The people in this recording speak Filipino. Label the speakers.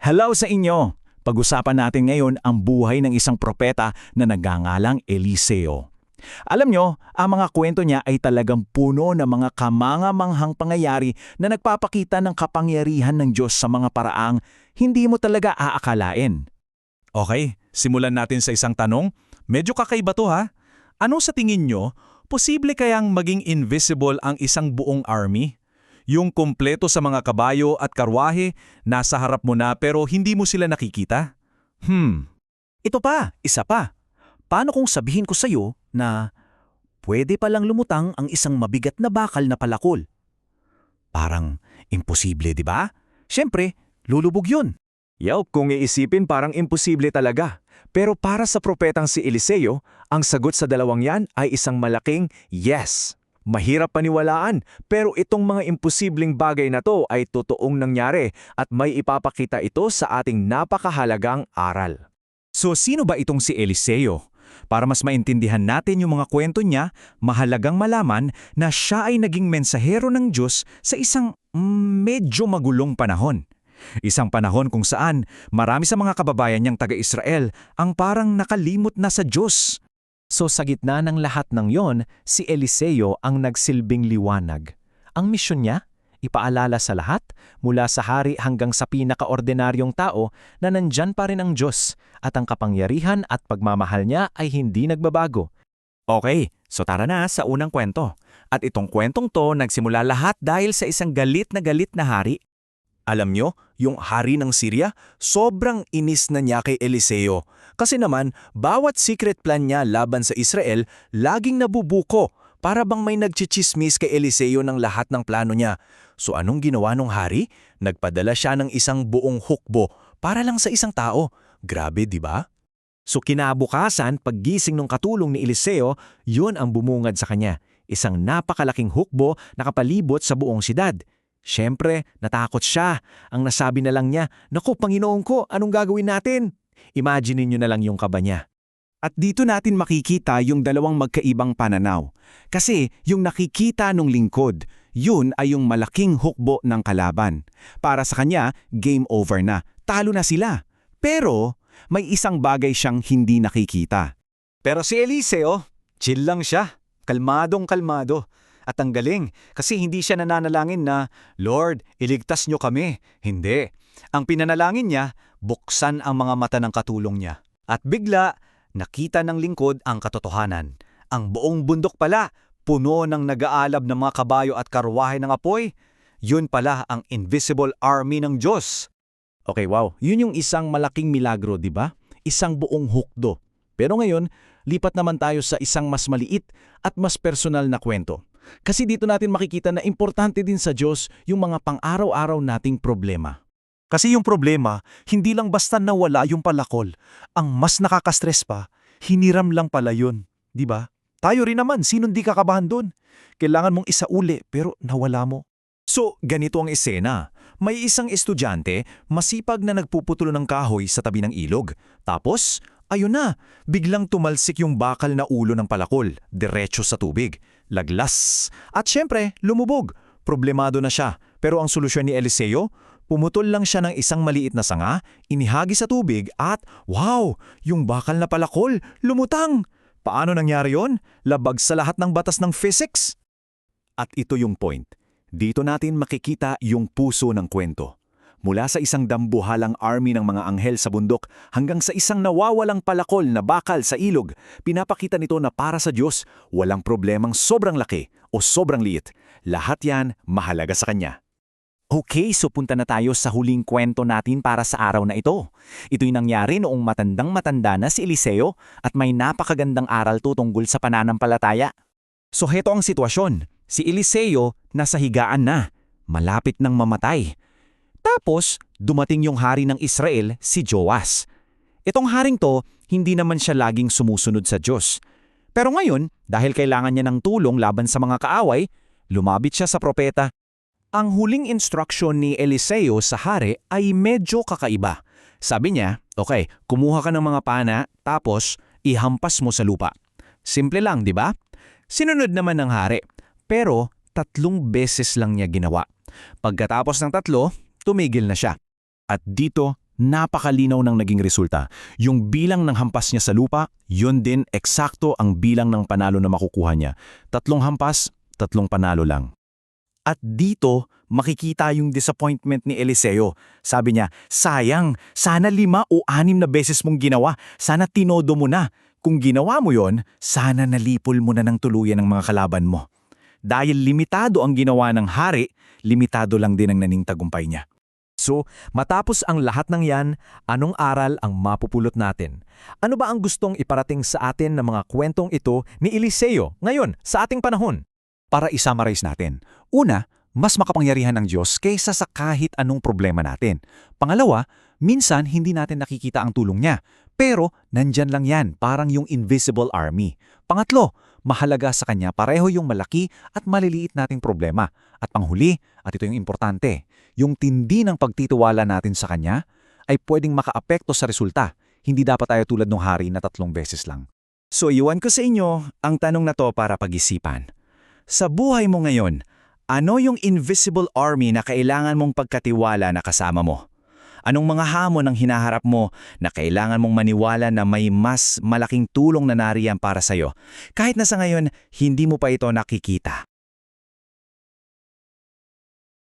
Speaker 1: Hello sa inyo! Pag-usapan natin ngayon ang buhay ng isang propeta na nagngangalang Eliseo. Alam nyo, ang mga kwento niya ay talagang puno ng mga kamanga-manghang pangyayari na nagpapakita ng kapangyarihan ng Diyos sa mga paraang hindi mo talaga aakalain.
Speaker 2: Okay, simulan natin sa isang tanong. Medyo kakaiba to ha. Ano sa tingin nyo, posible kayang maging invisible ang isang buong army? Yung kumpleto sa mga kabayo at karwahe, nasa harap mo na pero hindi mo sila nakikita?
Speaker 3: Ito pa, isa pa. Paano kung sabihin ko sa'yo na pwede palang lumutang ang isang mabigat na bakal na palakol? Parang imposible, di ba? Siyempre, lulubog yun.
Speaker 4: Kung iisipin parang imposible talaga. Pero para sa propetang si Eliseo, ang sagot sa dalawang yan ay isang malaking yes. Mahirap paniwalaan, pero itong mga imposibleng bagay na to ay totoong nangyari at may ipapakita ito sa ating napakahalagang aral.
Speaker 2: So sino ba itong si Eliseo? Para mas maintindihan natin yung mga kwento niya, mahalagang malaman na siya ay naging mensahero ng Diyos sa isang medyo magulong panahon. Isang panahon kung saan marami sa mga kababayan niyang taga-Israel ang parang nakalimot na sa Diyos.
Speaker 3: So sa gitna ng lahat ng yon, si Eliseo ang nagsilbing liwanag. Ang misyon niya, ipaalala sa lahat, mula sa hari hanggang sa pinakaordinaryong tao na nandyan pa rin ang Diyos at ang kapangyarihan at pagmamahal niya ay hindi nagbabago.
Speaker 2: Okay, so tara na sa unang kwento. At itong kwentong to nagsimula lahat dahil sa isang galit na hari. Alam nyo, yung hari ng Syria, sobrang inis na niya kay Eliseo. Kasi naman, bawat secret plan niya laban sa Israel, laging nabubuko para bang may nagchichismis kay Eliseo ng lahat ng plano niya. So anong ginawa ng hari? Nagpadala siya ng isang buong hukbo para lang sa isang tao. Grabe, di ba?
Speaker 3: So kinabukasan, paggising ng katulong ni Eliseo, yun ang bumungad sa kanya. Isang napakalaking hukbo na kapalibot sa buong siyudad. Siyempre, natakot siya. Ang nasabi na lang niya, "Naku, Panginoon ko, anong gagawin natin?" Imagine niyo na lang yung kaba niya.
Speaker 1: At dito natin makikita yung dalawang magkaibang pananaw. Kasi yung nakikita nung lingkod, yun ay yung malaking hukbo ng kalaban. Para sa kanya, game over na. Talo na sila. Pero may isang bagay siyang hindi nakikita.
Speaker 4: Pero si Eliseo, chill lang siya. Kalmadong kalmado. At ang galing, kasi hindi siya nananalangin na, "Lord, iligtas niyo kami." Hindi. Ang pinanalangin niya, buksan ang mga mata ng katulong niya. At bigla, nakita ng lingkod ang katotohanan. Ang buong bundok pala, puno ng nag-aalab ng mga kabayo at karwahe ng apoy. Yun pala ang invisible army ng Diyos.
Speaker 1: Okay, wow. Yun yung isang malaking milagro, di ba? Isang buong hukdo. Pero ngayon, lipat naman tayo sa isang mas maliit at mas personal na kwento. Kasi dito natin makikita na importante din sa Diyos yung mga pang-araw-araw nating problema.
Speaker 2: Kasi yung problema, hindi lang basta nawala yung palakol. Ang mas nakaka-stress pa, hiniram lang pala yun. Di ba? Tayo rin naman, sinong di kakabahan doon? Kailangan mong isauli pero nawala mo. So, ganito ang eksena. May isang estudyante, masipag na nagpuputulo ng kahoy sa tabi ng ilog. Tapos, ayun na, biglang tumalsik yung bakal na ulo ng palakol, diretso sa tubig. Laglas. At syempre, lumubog. Problemado na siya. Pero ang solusyon ni Eliseo, pumutol lang siya ng isang maliit na sanga, inihagi sa tubig at, wow, yung bakal na palakol, lumutang. Paano nangyari yon? Labag sa lahat ng batas ng physics. At ito yung point. Dito natin makikita yung puso ng kwento. Mula sa isang dambuhalang army ng mga anghel sa bundok hanggang sa isang nawawalang palakol na bakal sa ilog, pinapakita nito na para sa Diyos, walang problemang sobrang laki o sobrang liit. Lahat yan mahalaga sa Kanya.
Speaker 3: Okay, so punta na tayo sa huling kwento natin para sa araw na ito. Ito'y nangyari noong matandang-matanda na si Eliseo at may napakagandang aral tungkol sa pananampalataya. So heto ang sitwasyon. Si Eliseo nasa higaan na, malapit nang mamatay. Tapos, dumating yung hari ng Israel, si Joas. Itong haring to, hindi naman siya laging sumusunod sa Diyos. Pero ngayon, dahil kailangan niya ng tulong laban sa mga kaaway, lumapit siya sa propeta. Ang huling instruction ni Eliseo sa hari ay medyo kakaiba. Sabi niya, okay, kumuha ka ng mga pana, tapos ihampas mo sa lupa. Simple lang, di ba? Sinunod naman ng hari, pero 3 beses lang niya ginawa. Pagkatapos ng 3, tumigil na siya. At dito,
Speaker 1: Napakalinaw ng naging resulta. Yung bilang ng hampas niya sa lupa, yun din eksakto ang bilang ng panalo na makukuha niya. 3 hampas, 3 panalo lang.
Speaker 3: At dito, makikita yung disappointment ni Eliseo. Sabi niya, sayang, sana 5 o 6 na beses mong ginawa. Sana tinodo mo na. Kung ginawa mo yon, sana nalipol mo na ng tuluyan ng mga kalaban mo. Dahil limitado ang ginawa ng hari, limitado lang din ang naning tagumpay niya.
Speaker 5: So, matapos ang lahat ng yan, anong aral ang mapupulot natin? Ano ba ang gustong iparating sa atin ng mga kwentong ito ni Eliseo ngayon sa ating panahon?
Speaker 2: Para i-summarize natin. Una, mas makapangyarihan ang Diyos kaysa sa kahit anong problema natin. Pangalawa, minsan hindi natin nakikita ang tulong niya. Pero nandyan lang yan, parang yung invisible army. Pangatlo, mahalaga sa kanya pareho yung malaki at maliliit nating problema. At panghuli, at ito yung importante, yung tindi ng pagtitiwala natin sa kanya ay pwedeng makaapekto sa resulta. Hindi dapat tayo tulad ng hari na 3 beses lang.
Speaker 3: So iwan ko sa inyo ang tanong na to para pag-isipan. Sa buhay mo ngayon, ano yung invisible army na kailangan mong pagkatiwala na kasama mo? Anong mga hamon ang hinaharap mo na kailangan mong maniwala na may mas malaking tulong na nariyan para sa'yo? Kahit na sa ngayon, hindi mo pa ito nakikita.